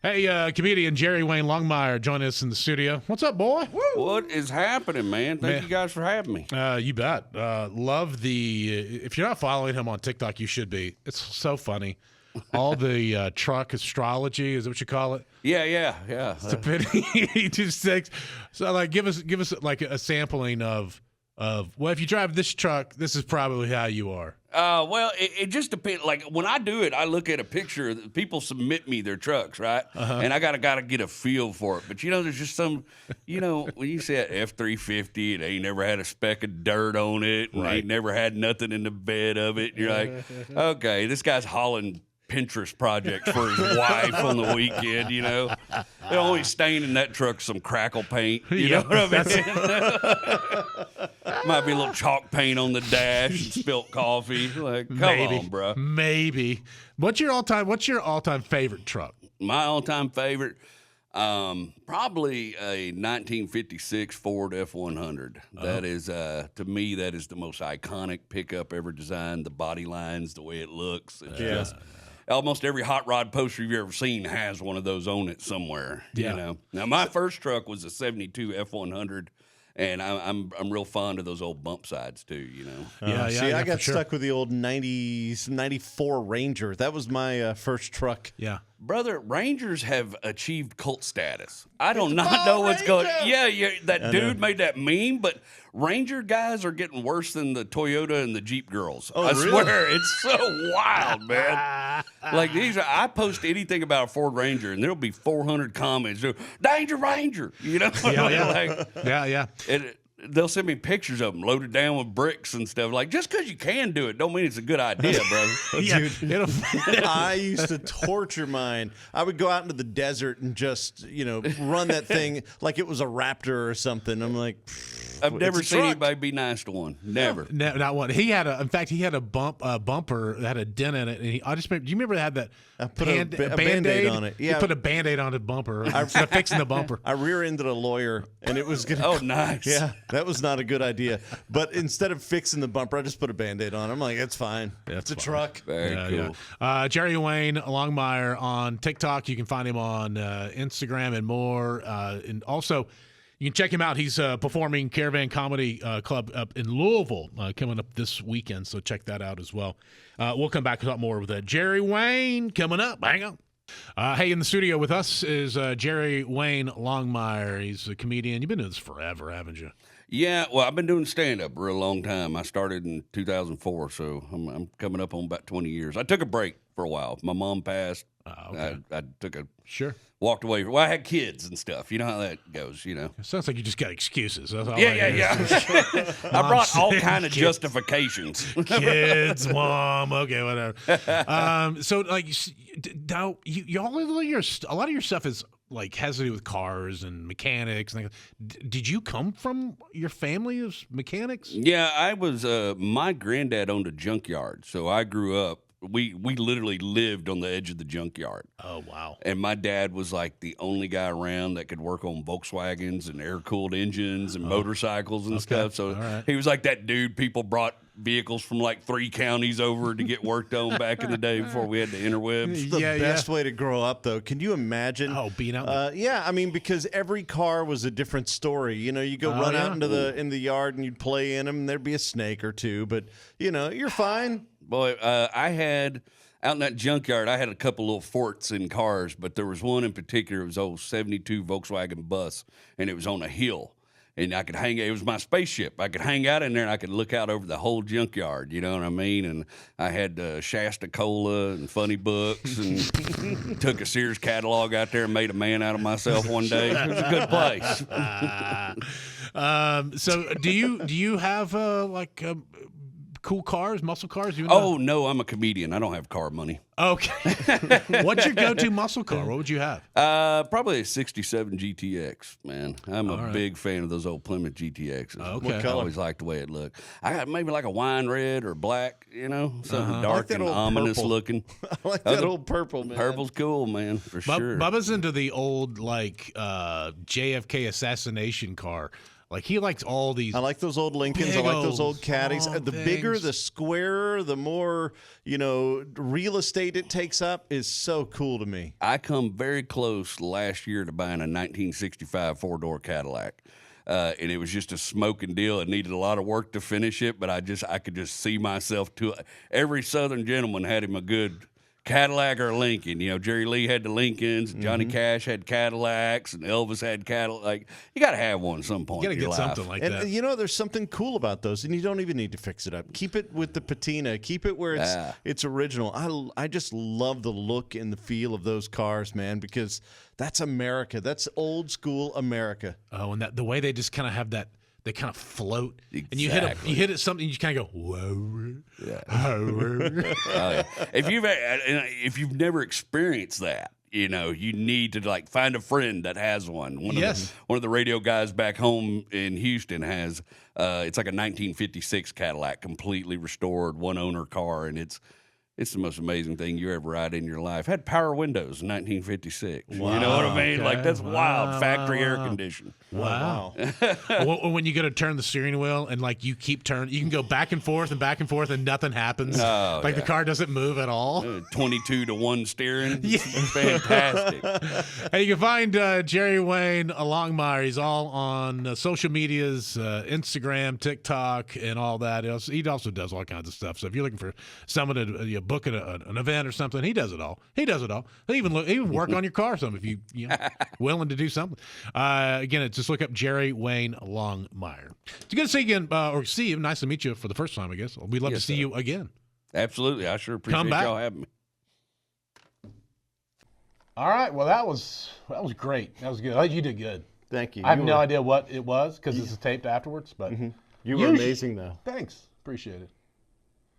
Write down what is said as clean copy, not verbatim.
Hey, comedian Jerry Wayne Longmire joining us in the studio. What's up, boy? What is happening, man? Thank you guys for having me. You bet. Love the. If you're not following him on TikTok, you should be. It's so funny. All the truck astrology, is that what you call it? Yeah. It's a pity. He just takes. So, like, give us like a sampling of. Well, if you drive this truck, this is probably how you are. Well, it just depends. Like, when I do it, I look at a picture. People submit me their trucks, right? And I gotta get a feel for it. But, there's just some, when you say an F-350, it ain't never had a speck of dirt on it, and ain't never had nothing in the bed of it. And you're like, okay, this guy's hauling Pinterest projects for his wife on the weekend, The only stain in that truck's some crackle paint. You know what I mean? Might be a little chalk paint on the dash and spilt coffee. Like, come on, bro. Maybe. What's your all-time favorite truck? My all-time favorite, probably a 1956 Ford F-100. That is, to me, that is the most iconic pickup ever designed. The body lines, the way it looks. It's just almost every hot rod poster you've ever seen has one of those on it somewhere. Now, my first truck was a 72 F-100. And I'm real fond of those old bump sides too, See, I got stuck with the old 94 Ranger. That was my first truck. Yeah. Brother, Rangers have achieved cult status. I do not know what's going on. Yeah, that dude made that meme, but Ranger guys are getting worse than the Toyota and the Jeep girls. I swear, it's so wild, man. Like, I post anything about a Ford Ranger, and there'll be 400 comments. Danger Ranger, Yeah. They'll send me pictures of them loaded down with bricks and stuff. Like, just because you can do it don't mean it's a good idea, brother. Dude, I used to torture mine. I would go out into the desert and just, run that thing like it was a Raptor or something. I'm like, I've never seen anybody be nice to one. Never. No, not one. He had a bumper that had a dent in it. And do you remember that? I put a Band-Aid on it. Yeah. He put a Band-Aid on his bumper. Fixing the bumper. I rear-ended a lawyer, and it was gonna. Oh, nice. Yeah, that was not a good idea. But instead of fixing the bumper, I just put a Band-Aid on. I'm like, it's fine. It's a truck. Very cool. Yeah. Jerry Wayne Longmire on TikTok. You can find him on Instagram and more. And also, you can check him out. He's performing Caravan Comedy Club up in Louisville coming up this weekend, so check that out as well. We'll come back and talk more with that. Jerry Wayne coming up. Hang on. Hey, in the studio with us is Jerry Wayne Longmire. He's a comedian. You've been doing this forever, haven't you? Yeah, well, I've been doing stand-up for a long time. I started in 2004, so I'm coming up on about 20 years. I took a break for a while. My mom passed. Okay. I took a walked away. Well, I had kids and stuff. You know how that goes, It sounds like you just got excuses. That's all yeah. I brought all kind of justifications. Kids, mom, okay, whatever. So, like, now, a lot of your stuff is, like, has to do with cars and mechanics. And did you come from your family as mechanics? Yeah, I was, my granddad owned a junkyard, so I grew up. We literally lived on the edge of the junkyard. Oh, wow. And my dad was like the only guy around that could work on Volkswagens and air-cooled engines and motorcycles and stuff. So he was like that dude people brought vehicles from like 3 counties over to get worked on back in the day before we had the interwebs. It's the best way to grow up, though. Can you imagine? Oh, being out yeah, I mean, because every car was a different story. You go run out into the yard and you'd play in them, and there'd be a snake or two. But, you're fine. Boy, I had, out in that junkyard, I had a couple little forts in cars, but there was one in particular. It was an old 72 Volkswagen bus, and it was on a hill. And I could it was my spaceship. I could hang out in there, and I could look out over the whole junkyard, you know what I mean? And I had Shasta Cola and funny books and took a Sears catalog out there and made a man out of myself one day. It was a good place. So do you have, cool cars, muscle cars? No, I'm a comedian. I don't have car money. Okay. What's your go-to muscle car? What would you have? Probably a 67 GTX, man. I'm a big fan of those old Plymouth GTXs. Okay. I always liked the way it looked. I got maybe like a wine red or black, something dark like and ominous purple. looking. I like that old purple, man. Purple's cool, man, for sure. Bubba's into the old, JFK assassination car. Like he likes all these. I like those old Lincolns. I like those old caddies. long The bigger, things. the squarer, the more, real estate it takes up is so cool to me. I come very close last year to buying a 1965 four-door Cadillac. And it was just a smoking deal. It needed a lot of work to finish it, but I could just see myself to it. Every Southern gentleman had him a good Cadillac or Lincoln. Jerry Lee had the Lincolns, Johnny Cash had Cadillacs, and Elvis had Cadillac. You got to have one at some point. You got to in get your life. something like And that. there's something cool about those, and you don't even need to fix it up. Keep it with the patina. Keep it where it's original. I just love the look and the feel of those cars, man, because that's America. That's old school America. Oh, and the way they just kind of have that. They kind of float, Exactly. and you hit it something, you kind of go, whoa. Yeah. If you've never experienced that, you need to find a friend that has one. One of the radio guys back home in Houston has. It's like a 1956 Cadillac, completely restored, one owner car, and it's the most amazing thing you ever ride in your life. Had power windows in 1956. Wow, you know what I mean? okay. Like that's wild. Factory air Wow. conditioning. Wow. When you go to turn the steering wheel and you keep turning, you can go back and forth and nothing happens. The car doesn't move at all. 22 to 1 steering. It's fantastic. And you can find Jerry Wayne Longmire. He's all on social medias, Instagram, TikTok, and all that. He also does all kinds of stuff. So if you're looking for someone to book an event or something, he does it all. He even work on your car some if you willing to do something. Again, just look up Jerry Wayne Longmire. It's good to see you again, or see you. Nice to meet you for the first time, I guess. We'd love to see you again. Absolutely. I sure appreciate y'all having me. All right. Well, that was great. That was good. You did good. Thank you. I have no idea what it was because this is taped afterwards, but You were amazing, though. Thanks. Appreciate it.